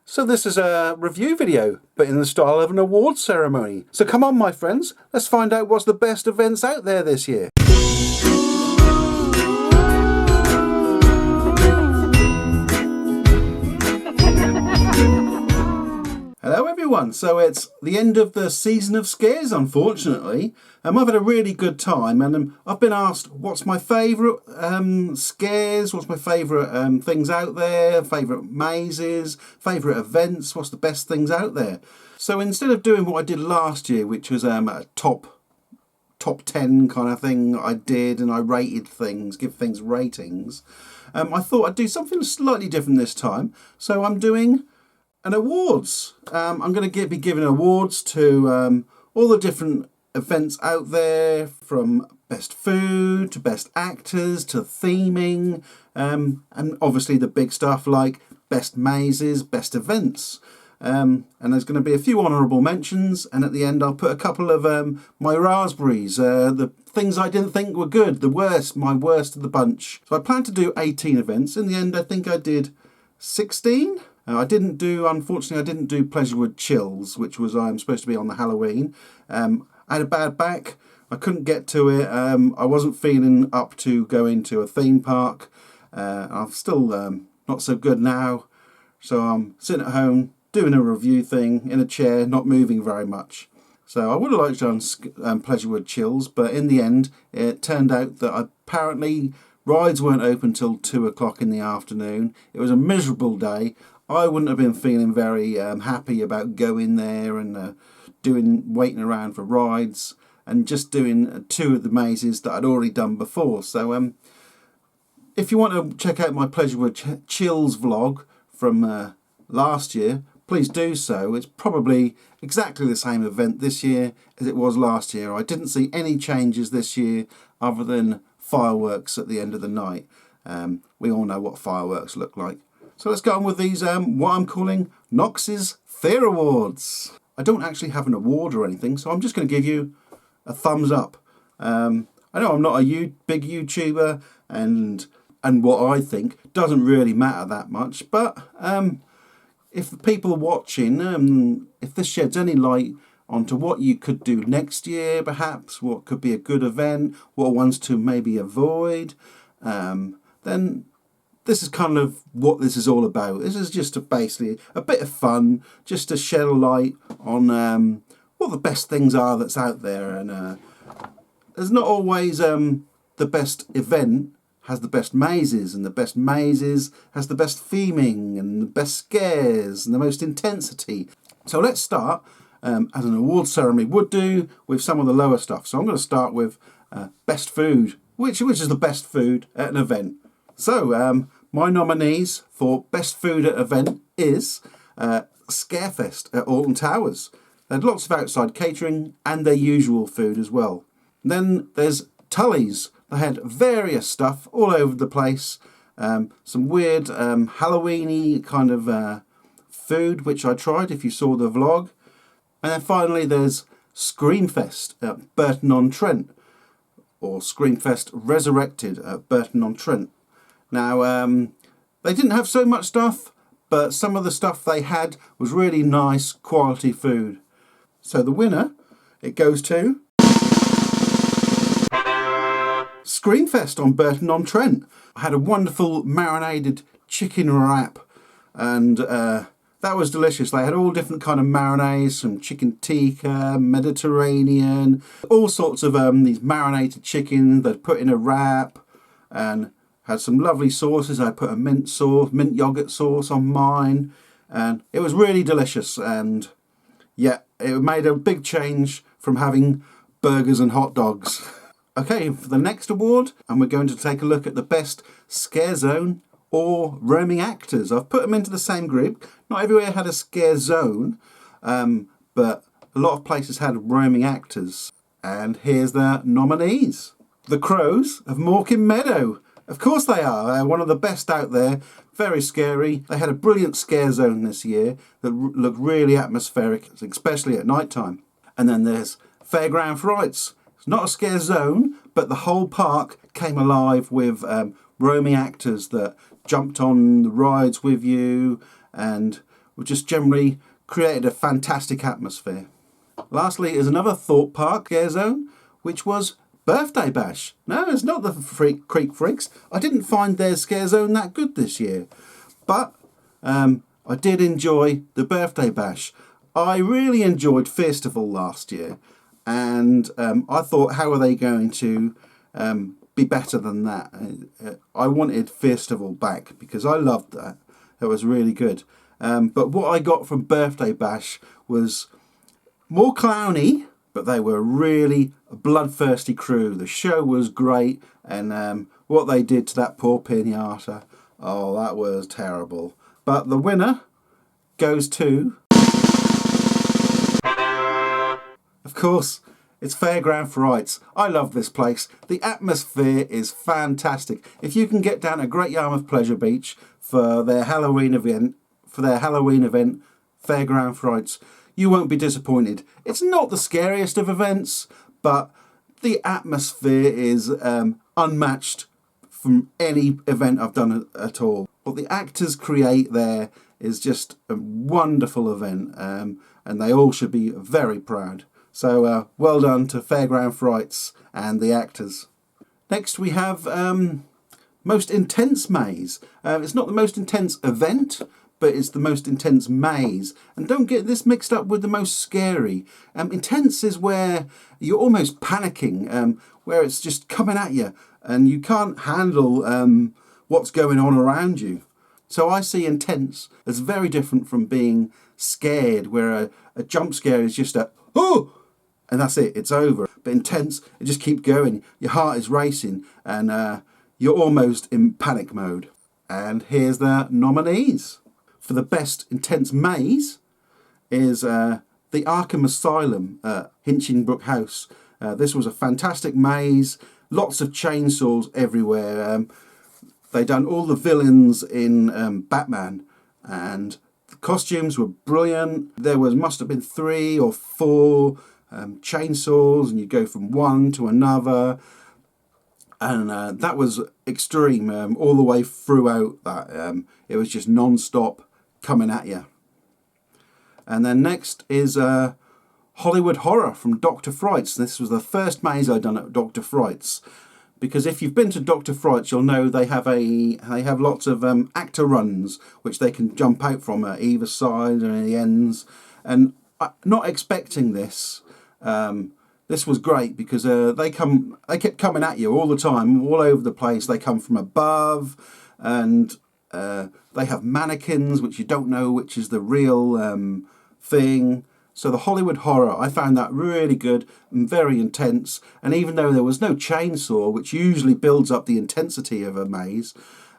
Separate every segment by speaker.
Speaker 1: So this is a review video, but in the style of an awards ceremony. So come on, my friends, let's find out what's the best events out there this year. Hello everyone, so it's the end of the season of scares, unfortunately. I've had a really good time, and I've been asked what's my favourite scares, what's my favourite things out there, favourite mazes, favourite events, what's the best things out there. So instead of doing what I did last year, which was a top 10 kind of thing I did, and I rated things, give things ratings, I thought I'd do something slightly different this time. So I'm doing an awards. I'm going to be giving awards to all the different events out there, from best food to best actors to theming, and obviously the big stuff like best mazes, best events. And there's going to be a few honourable mentions, and at the end I'll put a couple of my raspberries, the things I didn't think were good, my worst of the bunch. So I planned to do 18 events. In the end I think I did 16. Unfortunately, I didn't do Pleasurewood Chills, which was supposed to be on the Halloween. I had a bad back. I couldn't get to it. I wasn't feeling up to going to a theme park. I'm still not so good now. So I'm sitting at home doing a review thing in a chair, not moving very much. So I would have liked to done Pleasurewood Chills, but in the end, it turned out that apparently rides weren't open till 2 o'clock in the afternoon. It was a miserable day. I wouldn't have been feeling very happy about going there and waiting around for rides and just doing 2 of the mazes that I'd already done before. So if you want to check out my Pleasurewood Chills vlog from last year, please do so. It's probably exactly the same event this year as it was last year. I didn't see any changes this year other than fireworks at the end of the night. We all know what fireworks look like. So let's get on with these, what I'm calling Nox's Fear Awards. I don't actually have an award or anything, so I'm just going to give you a thumbs up. I know I'm not a big YouTuber, and what I think doesn't really matter that much, but if the people are watching, if this sheds any light onto what you could do next year, perhaps, what could be a good event, what ones to maybe avoid, then this is kind of what this is all about. This is just basically a bit of fun, just to shed a light on what the best things are that's out there. And there's not always the best event has the best mazes, and the best mazes has the best theming and the best scares and the most intensity. So let's start, as an award ceremony would do, with some of the lower stuff. So I'm going to start with best food, which is the best food at an event. So my nominees for best food at event is Scarefest at Alton Towers. They had lots of outside catering and their usual food as well. Then there's Tully's. They had various stuff all over the place. Some weird Halloween-y kind of food, which I tried if you saw the vlog. And then finally there's Screamfest at Burton-on-Trent, or Screamfest Resurrected at Burton-on-Trent. Now, they didn't have so much stuff, but some of the stuff they had was really nice quality food. So the winner, it goes to Screamfest on Burton-on-Trent. I had a wonderful marinated chicken wrap, and that was delicious. They had all different kind of marinades, some chicken tikka, Mediterranean, all sorts of these marinated chicken they'd put in a wrap, and had some lovely sauces. I put a mint yogurt sauce on mine, and it was really delicious. And yeah, it made a big change from having burgers and hot dogs. Okay, for the next award, and we're going to take a look at the best scare zone or roaming actors. I've put them into the same group. Not everywhere had a scare zone, but a lot of places had roaming actors. And here's the nominees. The Crows of Morecambe Meadow. Of course they are. They're one of the best out there. Very scary. They had a brilliant scare zone this year that looked really atmospheric, especially at night time. And then there's Fairground Frights. It's not a scare zone, but the whole park came alive with roaming actors that jumped on the rides with you and just generally created a fantastic atmosphere. Lastly is another Thorpe Park scare zone, which was Birthday Bash. No, it's not the Creek Freaks. I didn't find their scare zone that good this year. But I did enjoy the Birthday Bash. I really enjoyed Festival last year. And I thought, how are they going to be better than that? I wanted Festival back because I loved that. It was really good. But what I got from Birthday Bash was more clowny, but they were really a bloodthirsty crew. The show was great, and what they did to that poor pinata, oh, that was terrible. But the winner goes to, of course, it's Fairground Fright. I love this place. The atmosphere is fantastic. If you can get down to Great Yarmouth Pleasure Beach for their Halloween event, Fairground Fright, you won't be disappointed. It's not the scariest of events, but the atmosphere is unmatched from any event I've done at all. What the actors create there is just a wonderful event, and they all should be very proud. So well done to Fairground Frights and the actors. Next we have Most Intense Maze. It's not the most intense event, but it's the most intense maze. And don't get this mixed up with the most scary. Intense is where you're almost panicking, where it's just coming at you and you can't handle what's going on around you. So I see intense as very different from being scared, where a jump scare is just a, oh, and that's it, it's over. But intense, it just keeps going. Your heart is racing and you're almost in panic mode. And here's the nominees. For the best intense maze is the Arkham Asylum, Hinchinbrook House. This was a fantastic maze, lots of chainsaws everywhere. They done all the villains in Batman, and the costumes were brilliant. There must have been 3 or 4 chainsaws, and you go from one to another. And that was extreme all the way throughout that. It was just non-stop coming at you. And then next is Hollywood Horror from Dr. Fright's. This was the first maze I'd done at Dr. Fright's, because if you've been to Dr. Fright's, you'll know they have lots of actor runs which they can jump out from at either side and the ends. And not expecting this, this was great because they kept coming at you all the time, all over the place. They come from above, and they have mannequins which you don't know which is the real thing. So the Hollywood Horror, I found that really good and very intense. And even though there was no chainsaw, which usually builds up the intensity of a maze,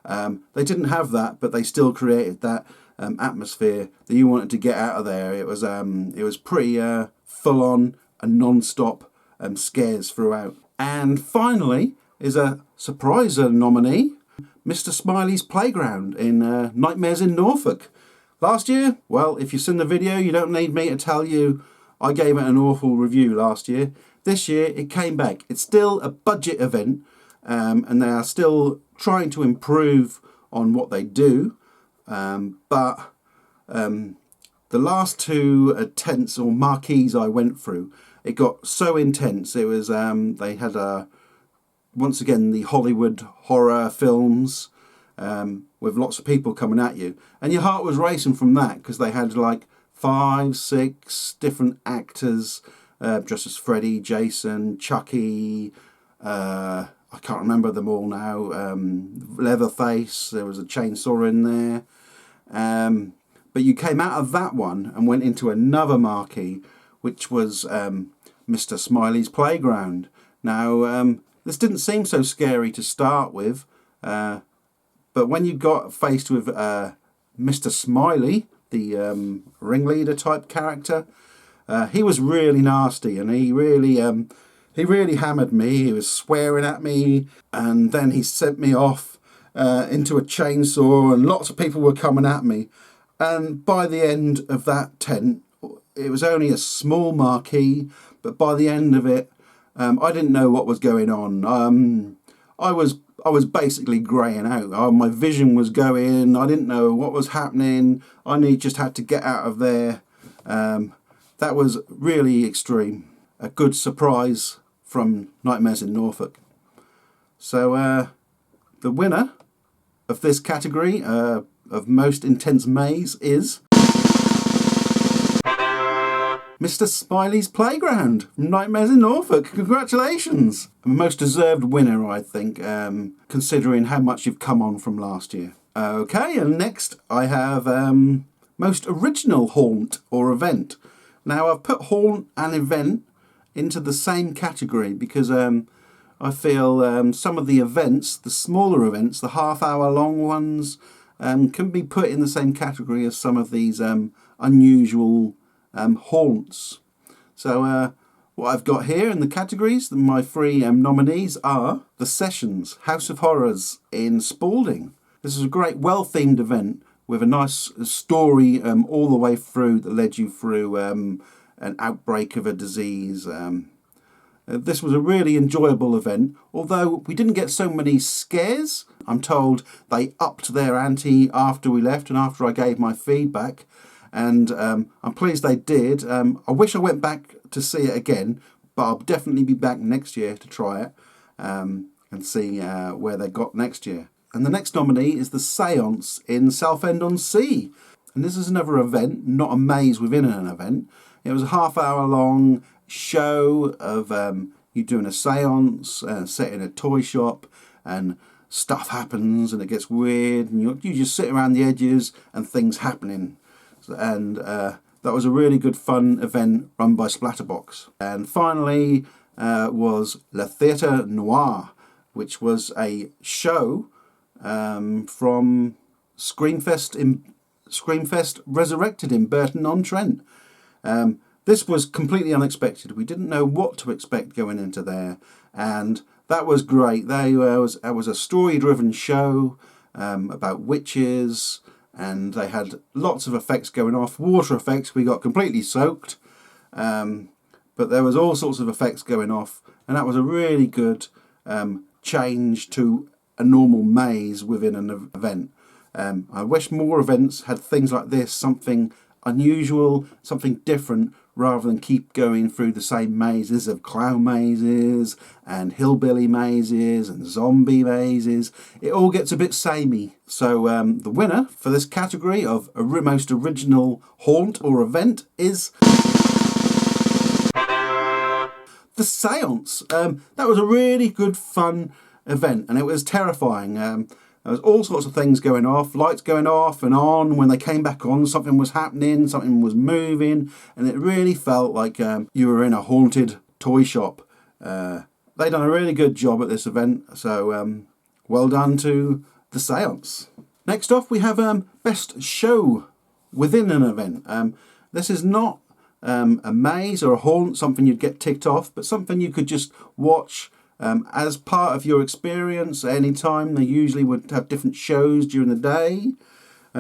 Speaker 1: they didn't have that, but they still created that atmosphere that you wanted to get out of there. It was pretty full on and non-stop scares throughout. And finally is a surprise nominee, Mr. Smiley's Playground in Nightmares in Norfolk. Last year, well, if you've seen the video, you don't need me to tell you I gave it an awful review last year. This year, it came back. It's still a budget event, and they are still trying to improve on what they do. But the last 2 tents or marquees I went through, it got so intense. It was they had once again the Hollywood horror films, with lots of people coming at you, and your heart was racing from that because they had like 5, 6 different actors dressed as Freddy, Jason, Chucky. I can't remember them all now. Leatherface. There was a chainsaw in there. But you came out of that one and went into another marquee, which was Mr. Smiley's Playground. Now, this didn't seem so scary to start with, but when you got faced with Mr. Smiley, the ringleader type character, he was really nasty, and he really hammered me. He was swearing at me, and then he sent me off into a chainsaw, and lots of people were coming at me. And by the end of that tent, it was only a small marquee, but by the end of it, I didn't know what was going on. I was I was basically greying out. My vision was going. I didn't know what was happening. Just had to get out of there. That was really extreme. A good surprise from Nightmares in Norfolk. So the winner of this category of most intense maze is Mr. Smiley's Playground from Nightmares in Norfolk. Congratulations! A most deserved winner, I think, considering how much you've come on from last year. Okay, and next I have most original haunt or event. Now, I've put haunt and event into the same category because I feel some of the events, the smaller events, the half-hour long ones, can be put in the same category as some of these unusual haunts. So what I've got here in the categories, my three nominees are The Sessions, House of Horrors in Spalding. This is a great, well-themed event with a nice story all the way through that led you through an outbreak of a disease. This was a really enjoyable event, although we didn't get so many scares. I'm told they upped their ante after we left and after I gave my feedback. And I'm pleased they did. I wish I went back to see it again, but I'll definitely be back next year to try it and see where they got next year. And the next nominee is the Seance in Southend-on-Sea. And this is another event, not a maze within an event. It was a half-hour long show of you doing a seance set in a toy shop, and stuff happens and it gets weird, and you just sit around the edges and things happening. And that was a really good fun event run by Splatterbox. And finally was Le Theatre Noir, which was a show from Screamfest Resurrected in Burton on Trent. This was completely unexpected. We didn't know what to expect going into there, and that was great. It was a story-driven show about witches, and they had lots of effects going off. Water effects, we got completely soaked, but there was all sorts of effects going off, and that was a really good change to a normal maze within an event. I wish more events had things like this, something unusual, something different, rather than keep going through the same mazes of clown mazes and hillbilly mazes and zombie mazes. It all gets a bit samey. So the winner for this category of most original haunt or event is The Seance. That was a really good fun event, and it was terrifying. There was all sorts of things going off, lights going off and on. When they came back on, something was happening, something was moving, and it really felt like you were in a haunted toy shop. They done a really good job at this event, so well done to The Seance. Next off, we have Best Show within an event. This is not a maze or a haunt, something you'd get ticked off, but something you could just watch as part of your experience at any time. They usually would have different shows during the day,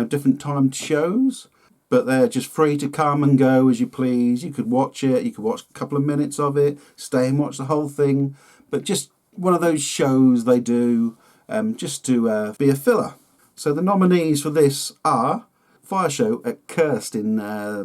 Speaker 1: different timed shows, but they're just free to come and go as you please. You could watch it, you could watch a couple of minutes of it, stay and watch the whole thing, but just one of those shows they do just to be a filler. So the nominees for this are Fire Show at Cursed in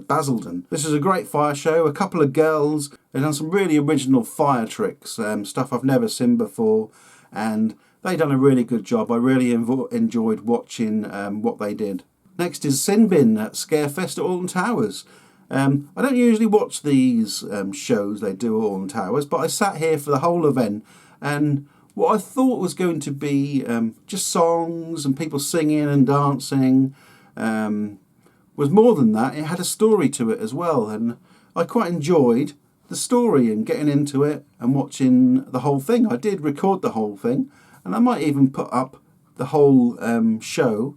Speaker 1: Basildon. This is a great fire show. A couple of girls, they've done some really original fire tricks, stuff I've never seen before, and they done a really good job. I really enjoyed watching what they did. Next is Sin Bin at Scarefest at Alton Towers. I don't usually watch these shows they do at Alton Towers, but I sat here for the whole event, and what I thought was going to be just songs and people singing and dancing was more than that. It had a story to it as well, and I quite enjoyed the story and getting into it and watching the whole thing. I did record the whole thing, and I might even put up the whole show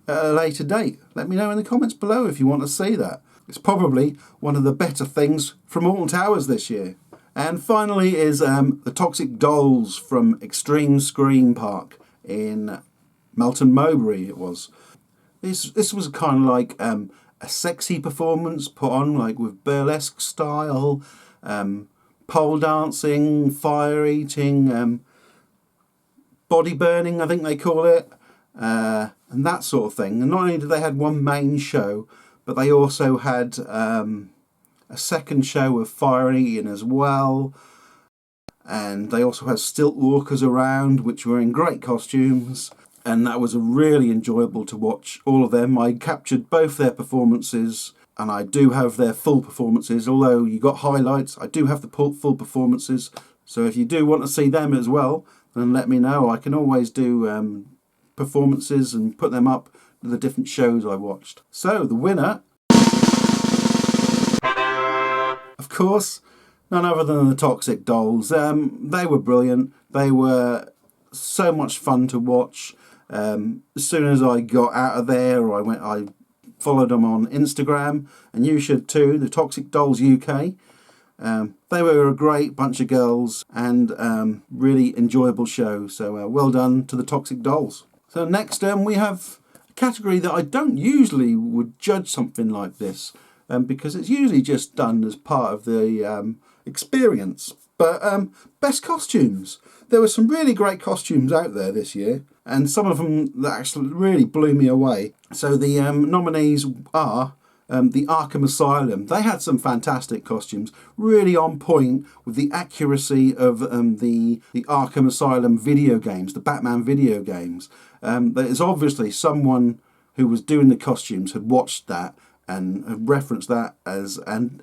Speaker 1: at a later date. Let me know in the comments below if you want to see that. It's probably one of the better things from Alton Towers this year. And finally is the Toxic Dolls from Extreme Scream Park in Melton Mowbray. It was. This was kind of like a sexy performance put on like with burlesque style, pole dancing, fire eating, body burning, I think they call it, and that sort of thing. And not only did they had one main show, but they also had a second show with fire eating as well. And they also had stilt walkers around, which were in great costumes. And that was really enjoyable to watch all of them. I captured both their performances, and I do have their full performances. Although you got highlights, I do have the full performances. So if you do want to see them as well, then let me know. I can always do performances and put them up to the different shows I watched. So the winner, of course, none other than the Toxic Dolls. They were brilliant. They were so much fun to watch. As soon as I got out of there, I followed them on Instagram, and you should too, the Toxic Dolls UK. They were a great bunch of girls and really enjoyable show. So well done to the Toxic Dolls. So next we have a category that I don't usually would judge something like this, because it's usually just done as part of the experience. But best costumes. There were some really great costumes out there this year, and some of them that actually really blew me away. So the nominees are the Arkham Asylum. They had some fantastic costumes, really on point with the accuracy of the Arkham Asylum video games, the Batman video games. There's obviously someone who was doing the costumes had watched that and had referenced that and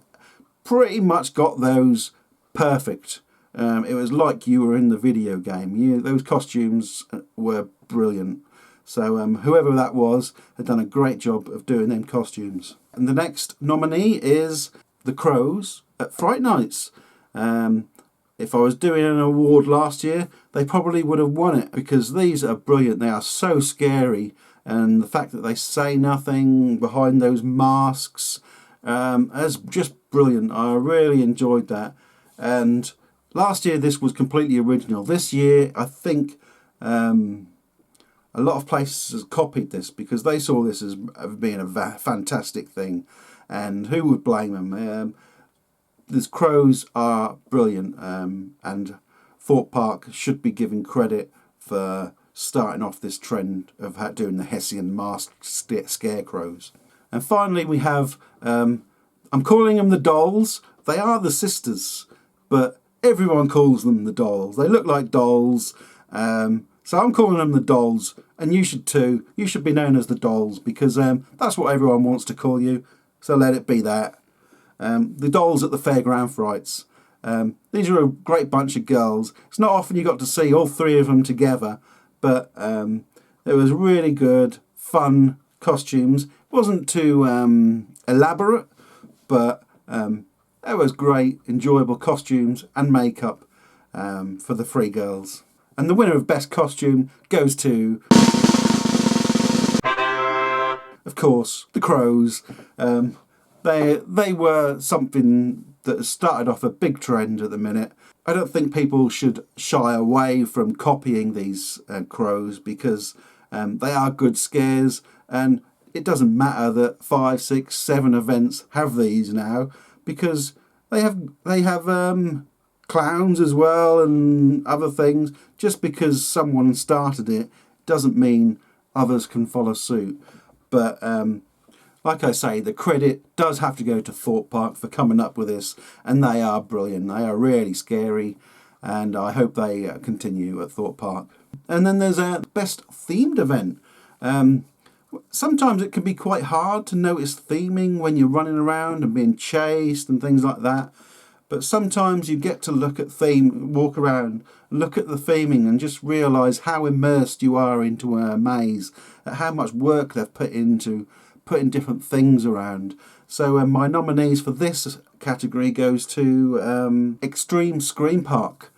Speaker 1: pretty much got those perfect. It was like you were in the video game. Those costumes were brilliant. So whoever that was had done a great job of doing them costumes. And the next nominee is the Crows at Fright Nights. If I was doing an award last year, they probably would have won it, because these are brilliant. They are so scary, and the fact that they say nothing behind those masks is just brilliant. I really enjoyed that. And last year this was completely original. This year I think a lot of places copied this because they saw this as being a fantastic thing, and who would blame them? These Crows are brilliant, and Thorpe Park should be given credit for starting off this trend of doing the Hessian masked scarecrows. And finally we have, I'm calling them the Dolls. They are the sisters, but everyone calls them the Dolls. They look like dolls. So I'm calling them the Dolls, and you should too. You should be known as the Dolls, because that's what everyone wants to call you. So let it be that. The Dolls at the Fairground Frights. These are a great bunch of girls. It's not often you got to see all three of them together, but it was really good, fun costumes. It wasn't too elaborate, but it was great, enjoyable costumes and makeup for the three girls. And the winner of Best Costume goes to, of course, the Crows. They were something that started off a big trend at the minute. I don't think people should shy away from copying these crows, because they are good scares, and it doesn't matter that 5, 6, 7 events have these now, because they have clowns as well and other things. Just because someone started it doesn't mean others can follow suit. But like I say, the credit does have to go to Thorpe Park for coming up with this, and they are brilliant. They are really scary, and I hope they continue at Thorpe Park. And then there's a Best Themed Event. Sometimes it can be quite hard to notice theming when you're running around and being chased and things like that. But sometimes you get to look at walk around, look at the theming, and just realise how immersed you are into a maze, how much work they've put into putting different things around. So my nominees for this category goes to Extreme Scream Park.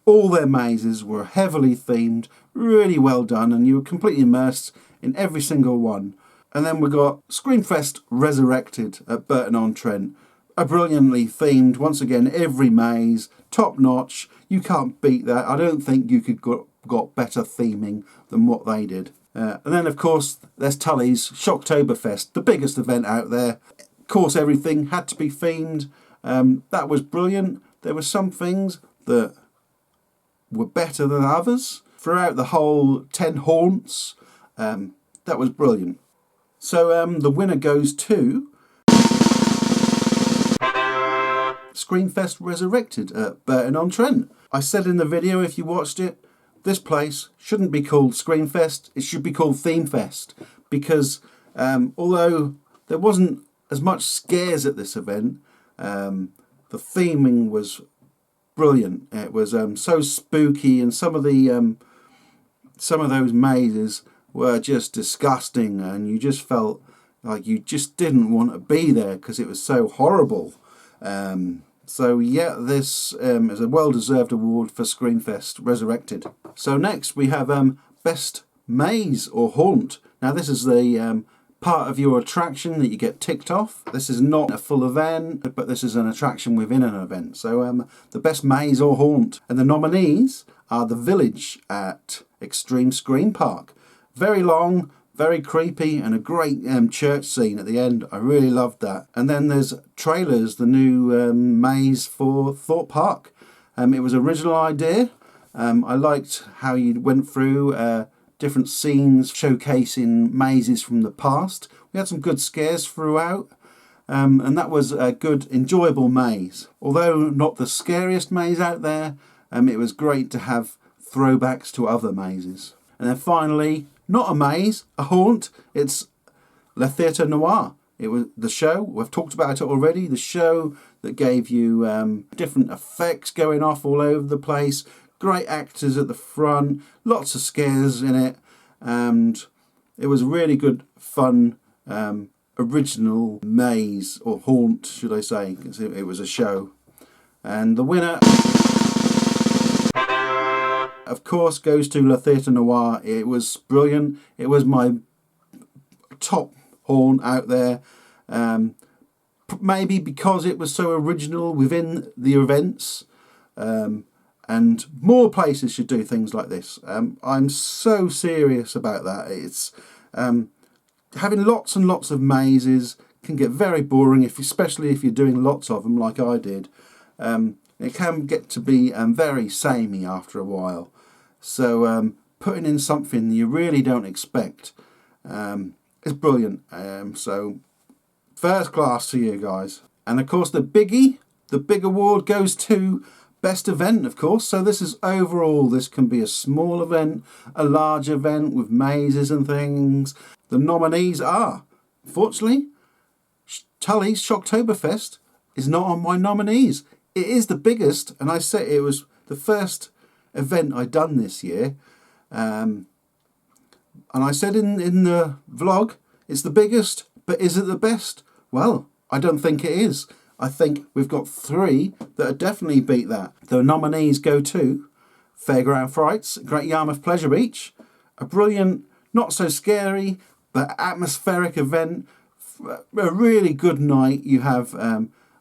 Speaker 1: All their mazes were heavily themed, really well done, and you were completely immersed in every single one. And then we got Screamfest Resurrected at Burton-on-Trent. A brilliantly themed, once again, every maze, top notch. You can't beat that. I don't think you could got better theming than what they did. And then, of course, there's Tully's Shocktoberfest, the biggest event out there. Of course, everything had to be themed. That was brilliant. There were some things that were better than others. throughout the whole 10 haunts. That was brilliant. So the winner goes to Screamfest Resurrected at Burton on Trent. I said in the video, if you watched it, this place shouldn't be called Screamfest, it should be called Themefest, because although there wasn't as much scares at this event, the theming was brilliant. It was so spooky, and some of those mazes were just disgusting, and you just felt like you just didn't want to be there because it was so horrible. So yeah, this is a well-deserved award for Screamfest Resurrected. So next we have Best Maze or Haunt. Now this is the part of your attraction that you get ticked off. This is not a full event, but this is an attraction within an event. So the Best Maze or Haunt. And the nominees are The Village at Extreme Scream Park. Very long, very creepy, and a great church scene at the end. I really loved that. And then there's Trailers, the new maze for Thorpe Park. It was an original idea. I liked how you went through different scenes showcasing mazes from the past. We had some good scares throughout. And that was a good, enjoyable maze. Although not the scariest maze out there, it was great to have throwbacks to other mazes. And then finally, not a maze, a haunt. It's Le Theatre Noir. It was the show. We've talked about it already. The show that gave you different effects going off all over the place. Great actors at the front. Lots of scares in it. And it was really good, fun, original maze or haunt, should I say, because it was a show. And the winner, of course, goes to Le Theatre Noir. It was brilliant. It was my top haunt out there. Maybe because it was so original within the events. And more places should do things like this. I'm so serious about that. It's having lots and lots of mazes can get very boring, especially if you're doing lots of them like I did. It can get to be very samey after a while. So putting in something you really don't expect is brilliant. So first class to you guys. And of course the big award goes to Best Event, of course. So this is overall, this can be a small event, a large event with mazes and things. The nominees are, unfortunately, Tully's Shocktoberfest is not on my nominees. It is the biggest, and I said it was the first event I'd done this year. And I said in the vlog, it's the biggest, but is it the best? Well, I don't think it is. I think we've got 3 that definitely beat that. The nominees go to Fairground Frights, Great Yarmouth Pleasure Beach, a brilliant, not so scary, but atmospheric event, a really good night. You have,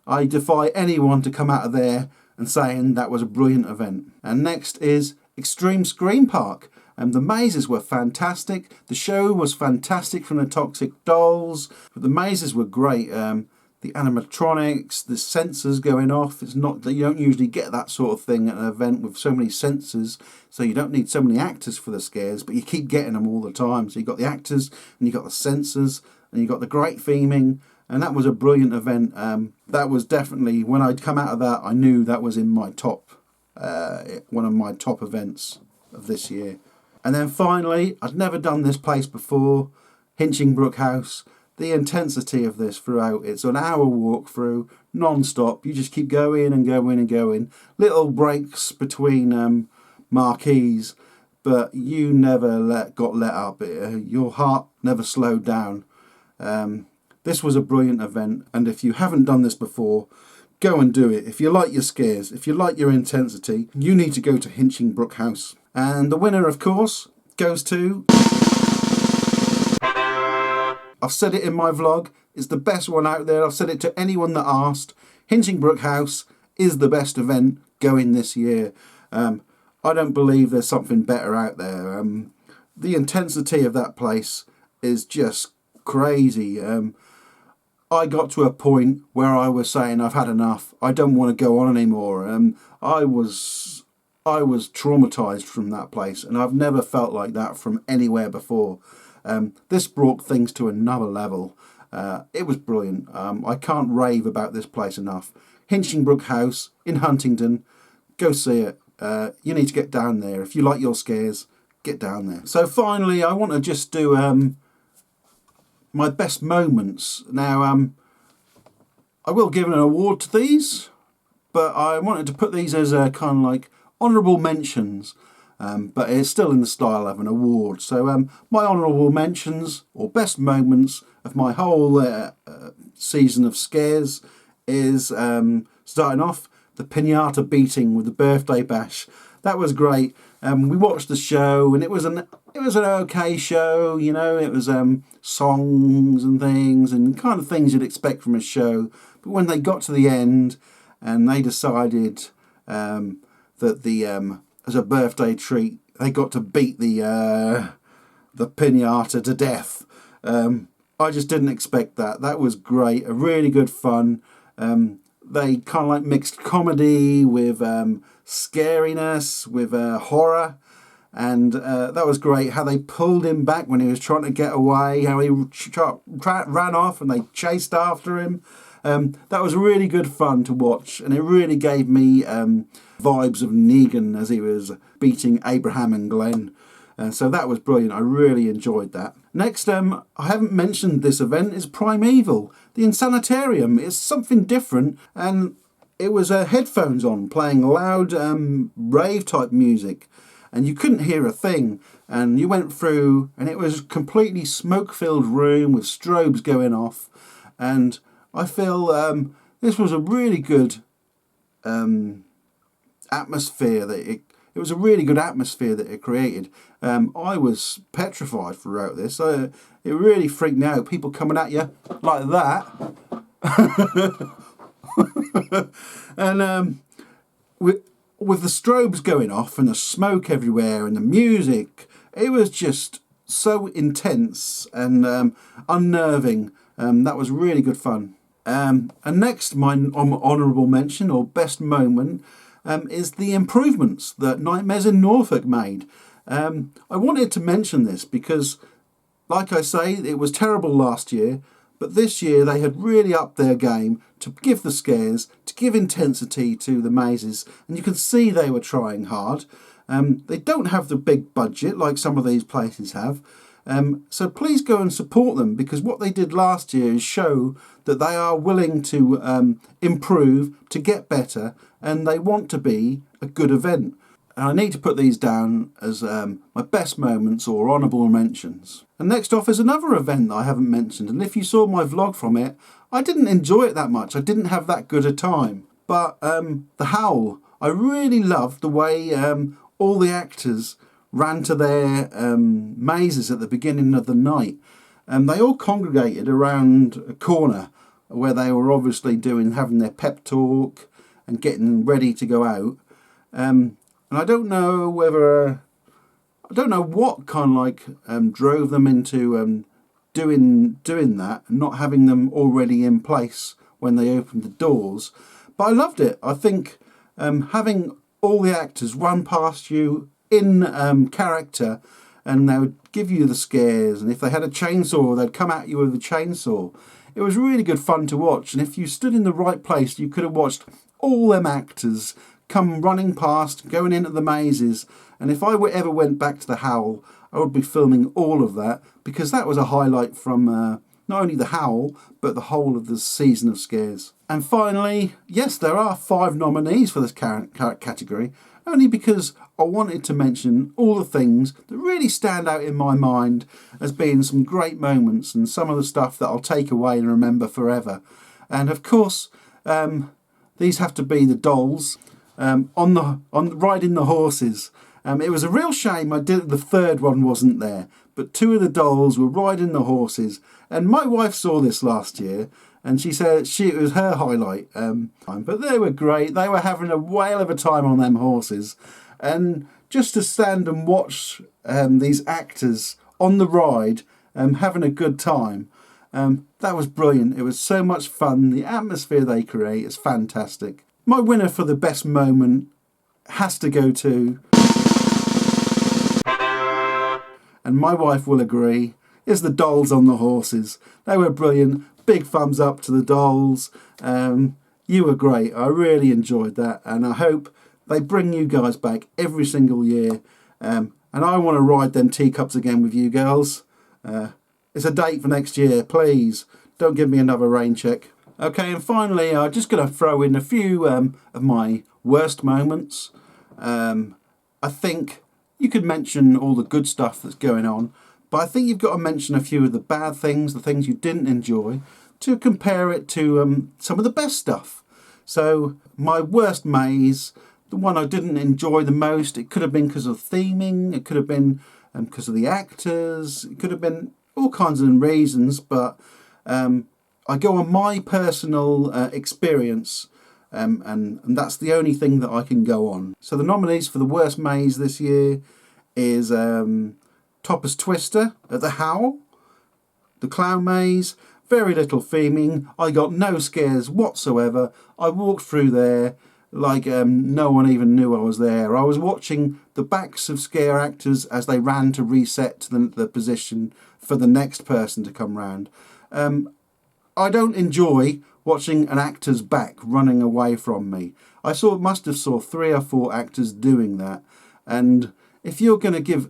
Speaker 1: I defy anyone to come out of there and saying that was a brilliant event. And next is Extreme Scream Park. The mazes were fantastic. The show was fantastic from the Toxic Dolls. But the mazes were great. The animatronics, the sensors going off. It's not that you don't usually get that sort of thing at an event with so many sensors. So you don't need so many actors for the scares, but you keep getting them all the time. So you got the actors and you got the sensors and you got the great theming. And that was a brilliant event. That was definitely, when I'd come out of that, I knew that was in my top, one of my top events of this year. And then finally, I'd never done this place before, Hinchingbrooke House. The intensity of this throughout, it's an hour walk through, non-stop. You just keep going and going and going. Little breaks between marquees, but you never got let up. Your heart never slowed down. This was a brilliant event, and if you haven't done this before, go and do it. If you like your scares, if you like your intensity, you need to go to Hinchingbrooke House. And the winner, of course, goes to... I've said it in my vlog, it's the best one out there. I've said it to anyone that asked. Hinchingbrooke House is the best event going this year. I don't believe there's something better out there. The intensity of that place is just crazy. I got to a point where I was saying I've had enough. I don't want to go on anymore. I I was traumatised from that place, and I've never felt like that from anywhere before. This brought things to another level. It was brilliant. I can't rave about this place enough. Hinchingbrook House in Huntingdon. Go see it. You need to get down there. If you like your scares, get down there. So finally, I want to just do my best moments. Now, I will give an award to these, but I wanted to put these as a kind of like honourable mentions. But it's still in the style of an award. So my honourable mentions or best moments of my whole season of scares is starting off the pinata beating with the birthday bash. That was great. We watched the show, and it was an okay show. You know, it was songs and things and kind of things you'd expect from a show. But when they got to the end and they decided that the as a birthday treat, they got to beat the pinata to death. I just didn't expect that. That was great. A really good fun. They kind of like mixed comedy with scariness, with horror. And that was great. How they pulled him back when he was trying to get away. How he ran off and they chased after him. That was really good fun to watch. And it really gave me vibes of Negan as he was beating Abraham and Glenn. So that was brilliant. I really enjoyed that. Next, I haven't mentioned this event, is Primeval. The Insanitarium is something different, and it was headphones on, playing loud rave type music, and you couldn't hear a thing. And you went through, and it was a completely smoke-filled room with strobes going off. And I feel this was a really good atmosphere that it was a really good atmosphere that it created. I was petrified throughout this. It really freaked me out. People coming at you like that. And with the strobes going off and the smoke everywhere and the music, it was just so intense and unnerving. That was really good fun. And next, my honourable mention or best moment is the improvements that Nightmares in Norfolk made. I wanted to mention this because, like I say, it was terrible last year, but this year they had really upped their game to give the scares, to give intensity to the mazes, and you can see they were trying hard. They don't have the big budget like some of these places have, so please go and support them, because what they did last year is show that they are willing to improve, to get better, and they want to be a good event. And I need to put these down as my best moments or honourable mentions. And next off is another event that I haven't mentioned, and if you saw my vlog from it, I didn't enjoy it that much. I didn't have that good a time. But the Howl, I really loved the way all the actors ran to their mazes at the beginning of the night. They all congregated around a corner where they were obviously having their pep talk and getting ready to go out. And I don't know what kind of like drove them into doing that and not having them already in place when they opened the doors. But I loved it. I think having all the actors run past you in character, and they would give you the scares, and if they had a chainsaw, they'd come at you with a chainsaw. It was really good fun to watch, and if you stood in the right place, you could have watched all them actors come running past, going into the mazes. And if I ever went back to the Howl, I would be filming all of that, because that was a highlight from not only the Howl, but the whole of the season of scares. And finally, yes, there are 5 nominees for this category, only because I wanted to mention all the things that really stand out in my mind as being some great moments and some of the stuff that I'll take away and remember forever. And of course, these have to be the dolls on riding the horses. It was a real shame the third one wasn't there, but 2 of the dolls were riding the horses, and my wife saw this last year, and she said it was her highlight. But they were great. They were having a whale of a time on them horses, and just to stand and watch these actors on the ride having a good time, that was brilliant. It was so much fun. The atmosphere they create is fantastic. My winner for the best moment has to go to, and my wife will agree, is the dolls on the horses. They were brilliant. Big thumbs up to the dolls. You were great. I really enjoyed that, and I hope they bring you guys back every single year. And I want to ride them teacups again with you girls. It's a date for next year. Please don't give me another rain check. Okay, and finally, I'm just going to throw in a few of my worst moments. I think you could mention all the good stuff that's going on, but I think you've got to mention a few of the bad things, the things you didn't enjoy, to compare it to some of the best stuff. So my worst maze, the one I didn't enjoy the most, it could have been because of theming, it could have been because of the actors, it could have been all kinds of reasons, but I go on my personal experience, and that's the only thing that I can go on. So the nominees for the worst maze this year is Topper's Twister at the Howl, the Clown Maze, very little theming, I got no scares whatsoever. I walked through there like no one even knew I was there. I was watching the backs of scare actors as they ran to reset to the position for the next person to come round. I don't enjoy watching an actor's back running away from me. I must have saw 3 or 4 actors doing that, and if you're going to give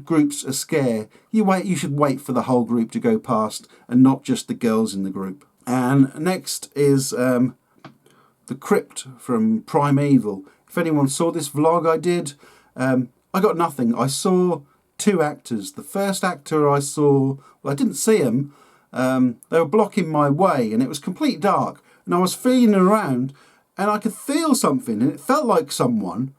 Speaker 1: groups a scare, you should wait for the whole group to go past and not just the girls in the group. And next is the Crypt from Primeval. If anyone saw this vlog I did, I got nothing. I saw 2 actors. The first actor I saw, well, I didn't see him. They were blocking my way and it was complete dark. And I was feeling around and I could feel something and it felt like someone.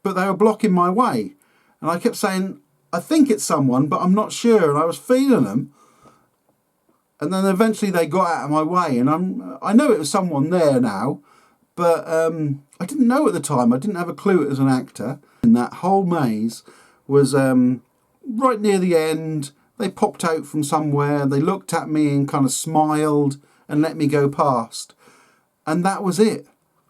Speaker 1: But they were blocking my way. And I kept saying, I think it's someone, but I'm not sure. And I was feeling them. And then eventually they got out of my way. And I know it was someone there now. But I didn't know at the time. I didn't have a clue it was an actor. And that whole maze was right near the end. They popped out from somewhere. They looked at me and kind of smiled and let me go past. And that was it.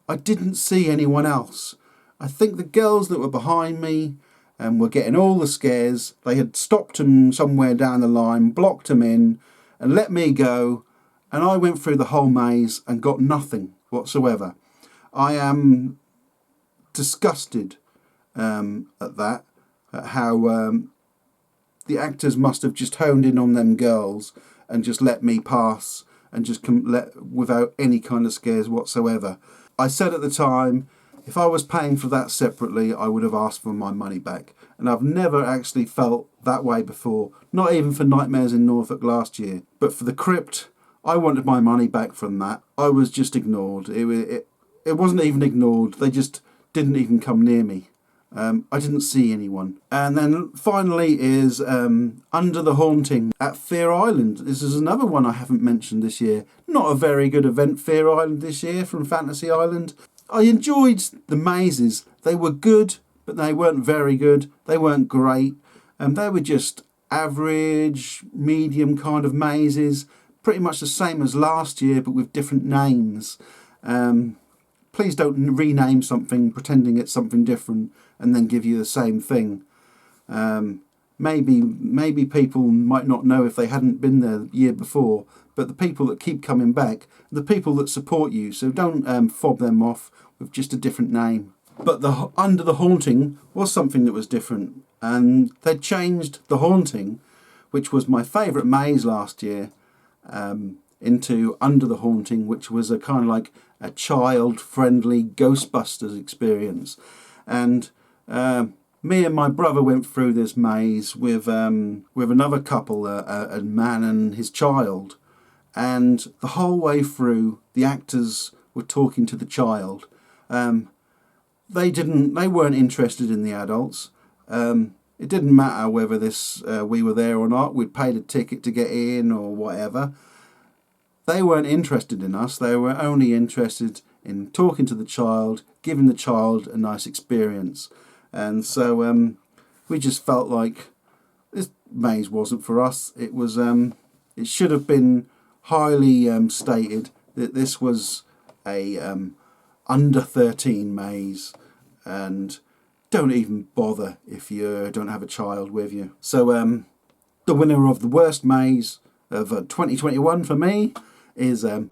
Speaker 1: I didn't see anyone else. I think the girls that were behind me were getting all the scares. They had stopped them somewhere down the line, blocked them in, and let me go. And I went through the whole maze and got nothing whatsoever. I am disgusted at that, at how the actors must have just honed in on them girls and just let me pass and just without any kind of scares whatsoever. I said at the time, if I was paying for that separately, I would have asked for my money back. And I've never actually felt that way before, not even for Nightmares in Norfolk last year. But for the Crypt, I wanted my money back from that. I was just ignored. It wasn't even ignored. They just didn't even come near me. I didn't see anyone. And then finally is Under the Haunting at Fear Island. This is another one I haven't mentioned this year. Not a very good event, Fear Island this year from Fantasy Island. I enjoyed the mazes. They were good, but they weren't very good. They weren't great. They were just average, medium kind of mazes. Pretty much the same as last year, but with different names. Please don't rename something pretending it's something different and then give you the same thing. Maybe people might not know if they hadn't been there the year before, but the people that keep coming back, the people that support you, so don't fob them off with just a different name. But the Under the Haunting was something that was different, and they changed the Haunting, which was my favourite maze last year, into Under the Haunting, which was a kind of like a child-friendly Ghostbusters experience. And me and my brother went through this maze with another couple, a man and his child, and the whole way through, the actors were talking to the child. They weren't interested in the adults. It didn't matter whether we were there or not. We'd paid a ticket to get in or whatever. They weren't interested in us. They were only interested in talking to the child, giving the child a nice experience. And so we just felt like this maze wasn't for us. It was. It should have been highly stated that this was a under 13 maze, and don't even bother if you don't have a child with you. So the winner of the worst maze of 2021 for me is the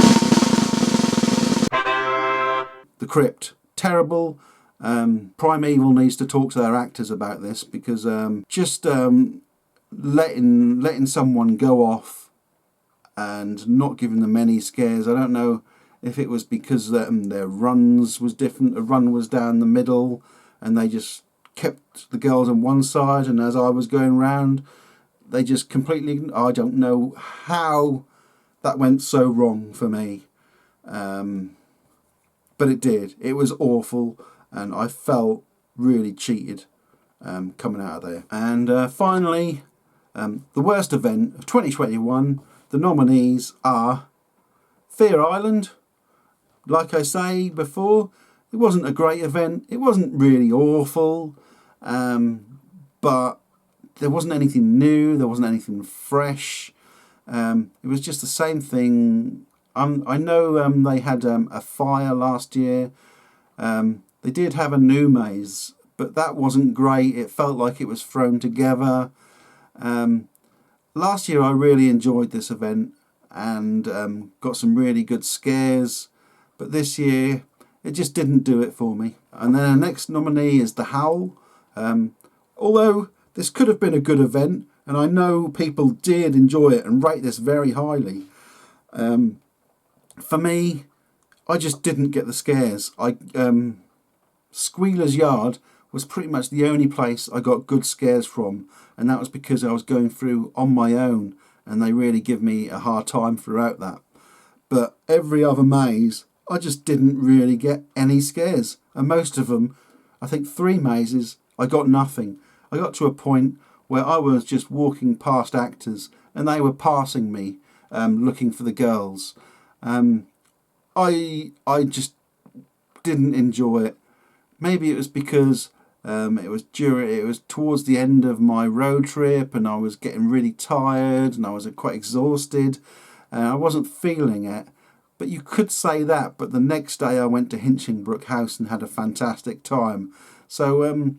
Speaker 1: Crypt. Terrible. Primeval needs to talk to their actors about this, because just letting someone go off and not giving them any scares. I don't know if it was because their runs was different. A run was down the middle and they just kept the girls on one side, and as I was going round, they just completely, I don't know how that went so wrong for me. But it did. It was awful, and I felt really cheated coming out of there. And finally, the worst event of 2021, the nominees are Fear Island. Like I say before, it wasn't a great event. It wasn't really awful, but there wasn't anything new. There wasn't anything fresh. It was just the same thing. I know they had a fire last year. They did have a new maze, but that wasn't great. It felt like it was thrown together. Last year I really enjoyed this event and got some really good scares, but this year it just didn't do it for me. And then the next nominee is the Howl. Although this could have been a good event, and I know people did enjoy it and rate this very highly, for me, I just didn't get the scares. Squealer's Yard was pretty much the only place I got good scares from, and that was because I was going through on my own, and they really give me a hard time throughout that. But every other maze, I just didn't really get any scares, and most of them, I think 3 mazes, I got nothing. I got to a point where I was just walking past actors, and they were passing me, looking for the girls. I just didn't enjoy it. Maybe it was because it was towards the end of my road trip, and I was getting really tired and I was quite exhausted, and I wasn't feeling it. But you could say that. But the next day I went to Hinchingbrook House and had a fantastic time. So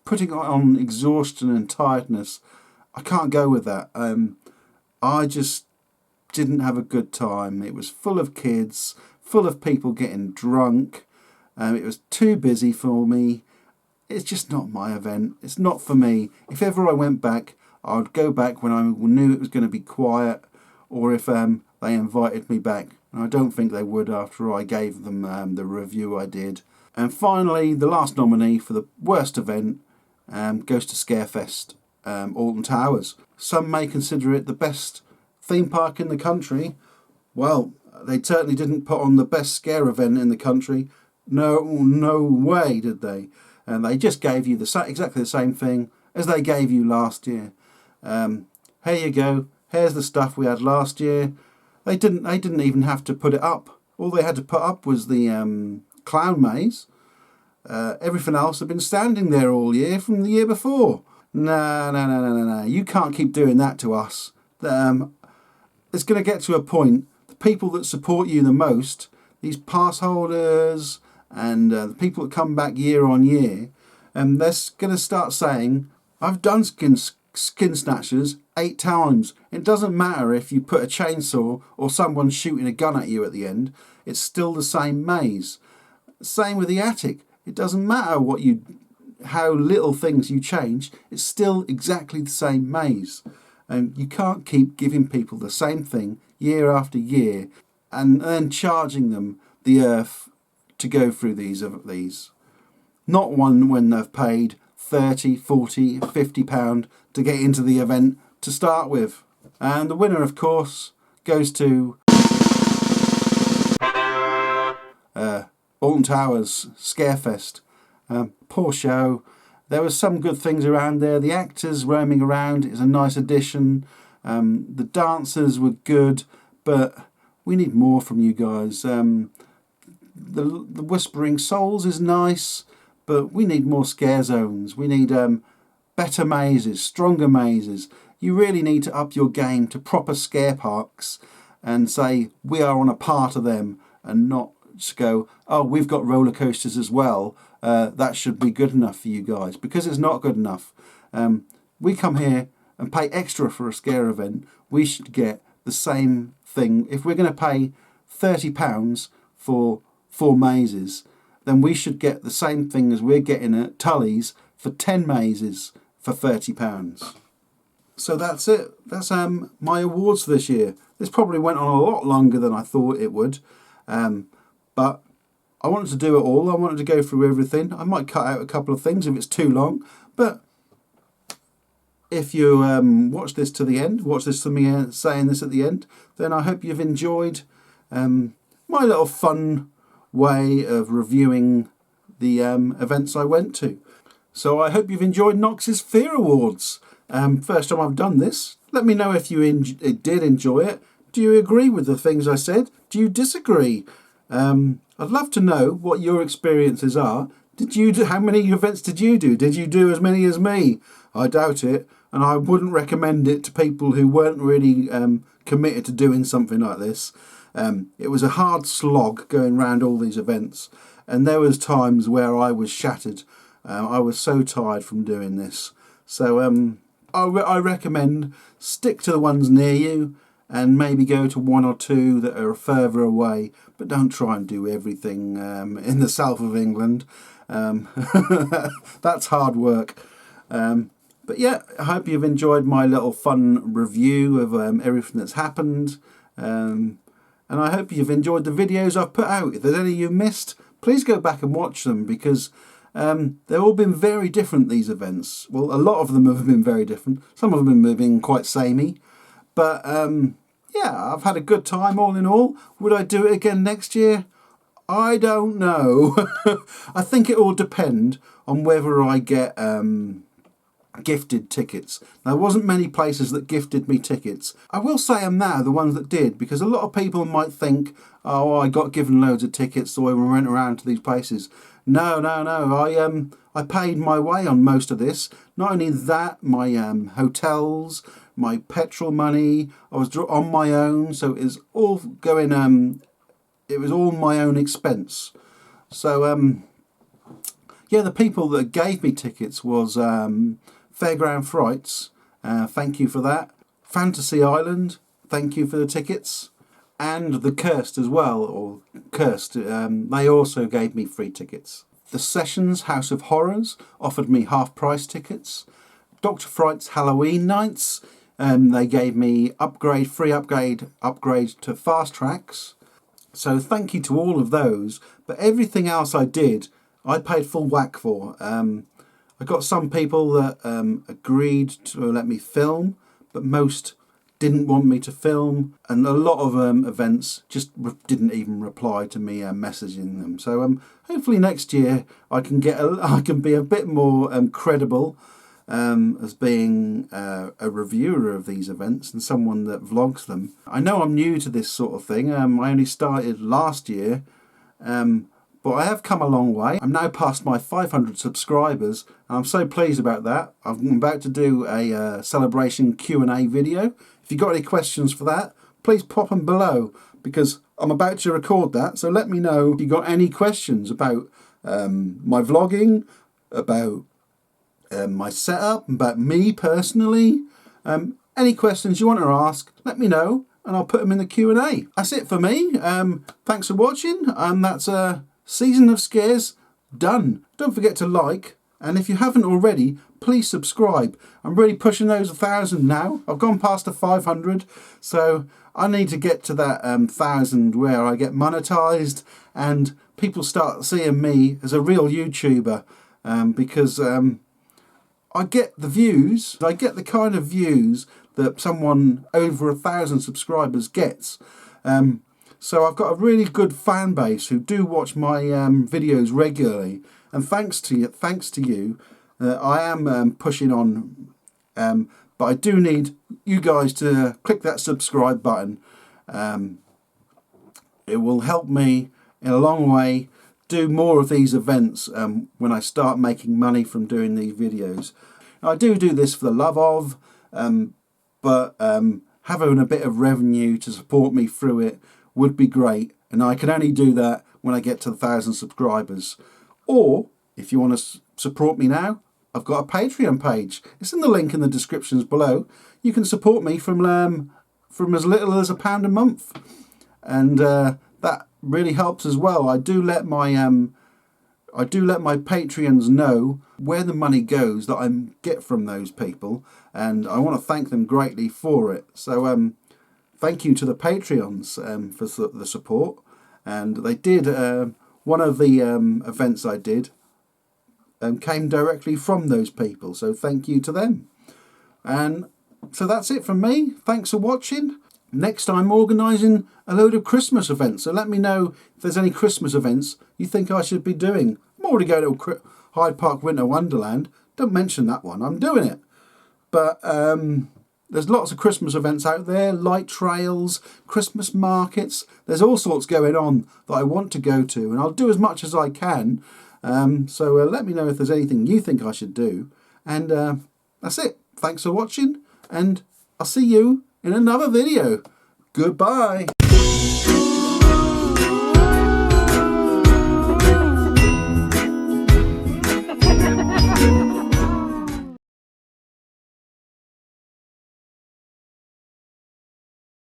Speaker 1: putting on exhaustion and tiredness, I can't go with that. I just didn't have a good time. It was full of kids, full of people getting drunk. It was too busy for me. It's just not my event. It's not for me. If ever I went back, I'd go back when I knew it was going to be quiet, or if they invited me back. And I don't think they would after I gave them the review I did. And finally, the last nominee for the worst event goes to Scarefest, Alton Towers. Some may consider it the best theme park in the country. Well, they certainly didn't put on the best scare event in the country. No way did they. And they just gave you exactly the same thing as they gave you last year. Here you go. Here's the stuff we had last year. They didn't even have to put it up. All they had to put up was the clown maze. Everything else had been standing there all year from the year before. No. You can't keep doing that to us. It's going to get to a point, the people that support you the most, these pass holders and the people that come back year on year, they're going to start saying, I've done skin snatchers 8 times. It doesn't matter if you put a chainsaw or someone's shooting a gun at you at the end. It's still the same maze. Same with the attic. It doesn't matter how little things you change. It's still exactly the same maze. And you can't keep giving people the same thing year after year and then charging them the earth to go through these. Not one when they've paid 30, 40, 50 pound to get into the event to start with. And the winner, of course, goes to Alton Towers Scarefest. Poor show. There were some good things around there. The actors roaming around is a nice addition. The dancers were good, but we need more from you guys. The Whispering Souls is nice, but we need more scare zones. We need better mazes, stronger mazes. You really need to up your game to proper scare parks and say we are on a part of them and not to go, oh, we've got roller coasters as well, that should be good enough for you guys, because it's not good enough. We come here and pay extra for a scare event. We should get the same thing. If we're going to pay £30 for 4 mazes, then we should get the same thing as we're getting at Tully's for 10 mazes for £30. So that's it. That's my awards this year. This probably went on a lot longer than I thought it would, but I wanted to do it all. I wanted to go through everything. I might cut out a couple of things if it's too long, but if you watch this to the end, watch this to me saying this at the end, then I hope you've enjoyed my little fun way of reviewing the events I went to. So I hope you've enjoyed Nox's Fear Awards. First time I've done this. Let me know if you did enjoy it. Do you agree with the things I said? Do you disagree? I'd love to know what your experiences are. How many events did you do? Did you do as many as me? I doubt it, and I wouldn't recommend it to people who weren't really committed to doing something like this. It was a hard slog going around all these events, and there was times where I was shattered. I was so tired from doing this. So I recommend stick to the ones near you, and maybe go to 1 or 2 that are further away, but don't try and do everything in the south of England. That's hard work. But yeah, I hope you've enjoyed my little fun review of everything that's happened. And I hope you've enjoyed the videos I've put out. If there's any you missed, please go back and watch them, because they've all been very different, these events. Well, a lot of them have been very different. Some of them have been quite samey. But yeah, I've had a good time all in all. Would I do it again next year? I don't know. I think it will depend on whether I get gifted tickets. There wasn't many places that gifted me tickets. I will say I'm now the ones that did, because a lot of people might think, oh, I got given loads of tickets so I went around to these places. No. I paid my way on most of this. Not only that, my hotels, my petrol money, I was on my own, so it was all going, it was all my own expense. So yeah, the people that gave me tickets was Fairground Frights, thank you for that. Fantasy Island, thank you for the tickets. And the Cursed as well, or Cursed, they also gave me free tickets. The Sessions House of Horrors offered me half-price tickets. Dr. Fright's Halloween Nights, they gave me free upgrade to Fast Tracks. So thank you to all of those. But everything else I did, I paid full whack for. I got some people that agreed to let me film, but most didn't want me to film, and a lot of events just didn't even reply to me messaging them. So hopefully next year I can be a bit more credible as being a reviewer of these events and someone that vlogs them. I know I'm new to this sort of thing. I only started last year, but I have come a long way. I'm now past my 500 subscribers, and I'm so pleased about that. I'm about to do a celebration Q&A video. If you've got any questions for that, please pop them below, because I'm about to record that. So let me know if you've got any questions about my vlogging, about my setup, about me personally. Any questions you want to ask, let me know, and I'll put them in the Q&A. That's it for me. Thanks for watching. That's Season of Scares done. Don't forget to like, and if you haven't already, please subscribe. I'm really pushing those 1,000 now. I've gone past the 500, so I need to get to that 1,000 where I get monetized and people start seeing me as a real YouTuber, because I get the views. I get the kind of views that someone over 1,000 subscribers gets. So I've got a really good fan base who do watch my videos regularly, and thanks to you, I am pushing on. But I do need you guys to click that subscribe button. It will help me in a long way do more of these events when I start making money from doing these videos. Now, I do this for the love of, but having a bit of revenue to support me through it would be great, and I can only do that when I get to 1,000 subscribers. Or if you want to support me now, I've got a Patreon page. It's in the link in the descriptions below. You can support me from as little as £1 a month, and that really helps as well. I do let my Patreons know where the money goes that I get from those people, and I want to thank them greatly for it. So thank you to the Patreons for the support. And they did one of the events I did came directly from those people, so thank you to them. And so that's it from me. Thanks for watching. Next I'm organising a load of Christmas events, so let me know if there's any Christmas events you think I should be doing. I'm already going to Hyde Park Winter Wonderland. Don't mention that one, I'm doing it. But there's lots of Christmas events out there, light trails, Christmas markets. There's all sorts going on that I want to go to, and I'll do as much as I can. So let me know if there's anything you think I should do. And that's it. Thanks for watching, and I'll see you in another video. Goodbye.